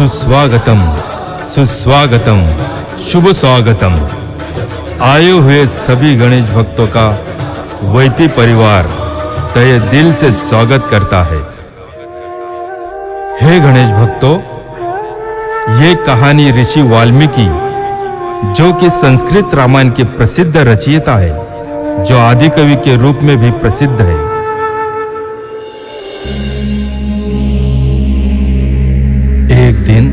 सुस्वागतम, सुस्वागतम, शुभ स्वागतम। आए हुए सभी गणेश भक्तों का वैती परिवार तहे दिल से स्वागत करता है। हे गणेश भक्तों, ये कहानी ऋषि वाल्मीकि, जो कि संस्कृत रामायण के प्रसिद्ध रचयिता है, जो आदि कवि के रूप में भी प्रसिद्ध है। एक दिन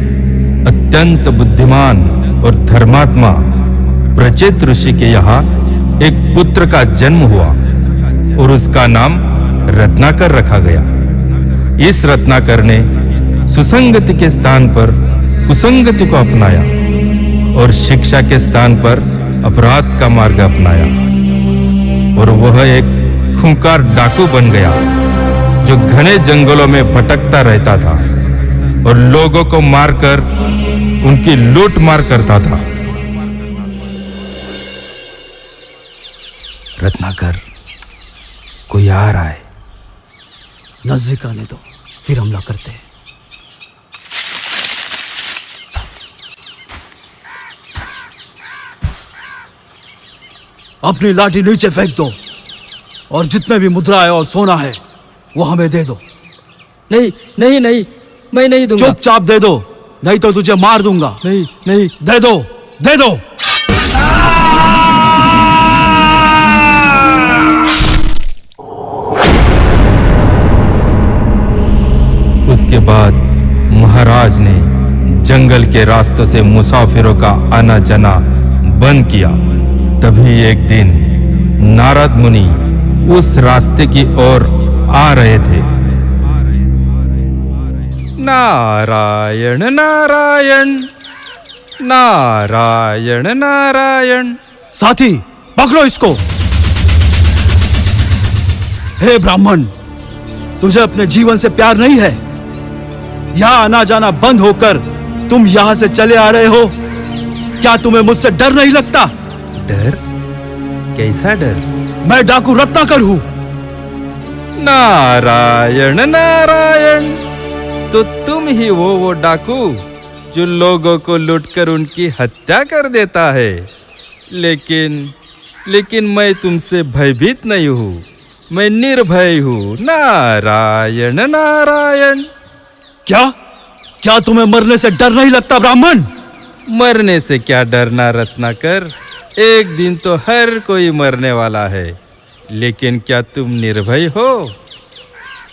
अत्यंत बुद्धिमान और धर्मात्मा प्रचेत ऋषि के यहाँ एक पुत्र का जन्म हुआ और उसका नाम रत्नाकर रखा गया। इस रत्नाकर ने सुसंगति के स्थान पर कुसंगति को अपनाया और शिक्षा के स्थान पर अपराध का मार्ग अपनाया, और वह एक खूंखार डाकू बन गया जो घने जंगलों में भटकता रहता था और लोगों को मारकर उनकी लूट मार करता था। रत्नाकर, कोई आ रहा है। नजदीक आने दो, फिर हमला करते हैं। अपनी लाठी नीचे फेंक दो और जितने भी मुद्रा है और सोना है वो हमें दे दो। नहीं नहीं नहीं, मैं नहीं दूंगा। चुपचाप दे दो, नहीं तो तुझे मार दूंगा। नहीं नहीं, दे दो, दे दो। उसके बाद महाराज ने जंगल के रास्तों से मुसाफिरों का आना जाना बंद किया। तभी एक दिन नारद मुनि उस रास्ते की ओर आ रहे थे। नारायण नारायण, नारायण नारायण। साथी, पकड़ो इसको। हे ब्राह्मण, तुझे अपने जीवन से प्यार नहीं है? यहाँ आना जाना बंद होकर तुम यहाँ से चले आ रहे हो। क्या तुम्हें मुझसे डर नहीं लगता? डर? कैसा डर? मैं डाकू रत्नाकर हूँ। नारायण नारायण, तो तुम ही वो डाकू जो लोगों को लूटकर उनकी हत्या कर देता है। लेकिन मैं तुमसे भयभीत नहीं हूँ, मैं निर्भय हूँ। नारायण नारायण। क्या तुम्हें मरने से डर नहीं लगता ब्राह्मण? मरने से क्या डरना रत्नाकर, एक दिन तो हर कोई मरने वाला है। लेकिन क्या तुम निर्भय हो?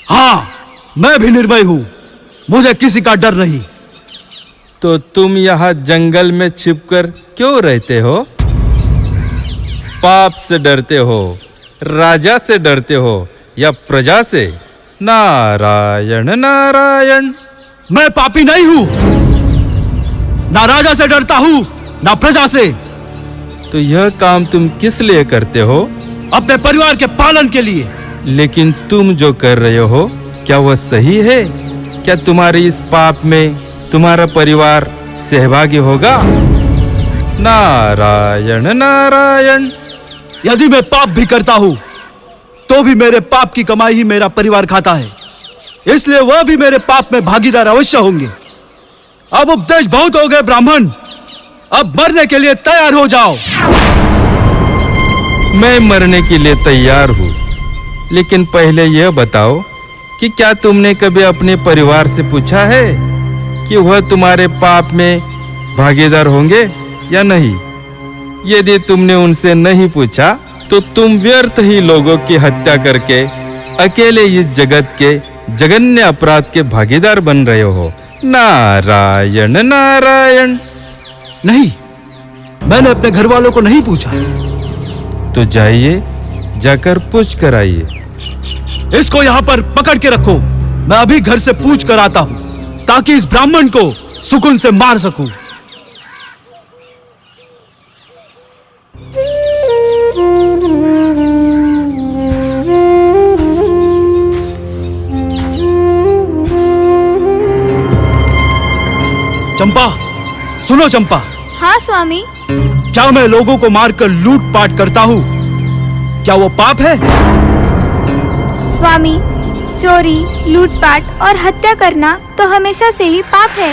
हाँ, मैं भी निर्भय हूँ, मुझे किसी का डर नहीं। तो तुम यहाँ जंगल में छिपकर क्यों रहते हो? पाप से डरते हो, राजा से डरते हो या प्रजा से? नारायण नारायण। मैं पापी नहीं हूँ, ना राजा से डरता हूँ ना प्रजा से। तो यह काम तुम किस लिए करते हो? अपने परिवार के पालन के लिए। लेकिन तुम जो कर रहे हो, क्या वह सही है? क्या तुम्हारे इस पाप में तुम्हारा परिवार सहभागी होगा? नारायण नारायण। यदि मैं पाप भी करता हूँ तो भी मेरे पाप की कमाई ही मेरा परिवार खाता है, इसलिए वह भी मेरे पाप में भागीदार अवश्य होंगे। अब उपदेश बहुत हो गए ब्राह्मण, अब मरने के लिए तैयार हो जाओ। मैं मरने के लिए तैयार हूँ, लेकिन पहले यह बताओ कि क्या तुमने कभी अपने परिवार से पूछा है कि वह तुम्हारे पाप में भागीदार होंगे या नहीं? यदि तुमने उनसे नहीं पूछा तो तुम व्यर्थ ही लोगों की हत्या करके अकेले इस जगत के जघन्य अपराध के भागीदार बन रहे हो। नारायण नारायण। नहीं, मैंने अपने घर वालों को नहीं पूछा। तो जाइए, जाकर पूछ कर आइए। इसको यहाँ पर पकड़ के रखो, मैं अभी घर से पूछ कर आता हूँ ताकि इस ब्राह्मण को सुकून से मार सकूं। चंपा, सुनो चंपा। हाँ स्वामी। क्या मैं लोगों को मारकर लूटपाट करता हूँ, क्या वो पाप है? स्वामी, चोरी, लूटपाट और हत्या करना तो हमेशा से ही पाप है।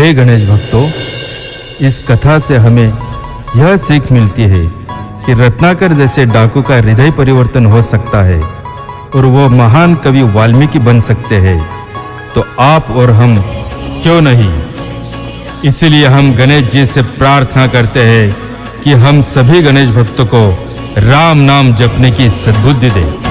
हे गणेश भक्तों, इस कथा से हमें यह सीख मिलती है कि रत्नाकर जैसे डाकू का हृदय परिवर्तन हो सकता है और वो महान कवि वाल्मीकि बन सकते हैं, तो आप और हम क्यों नहीं। इसीलिए हम गणेश जी से प्रार्थना करते हैं कि हम सभी गणेश भक्तों को राम नाम जपने की सद्बुद्धि दें।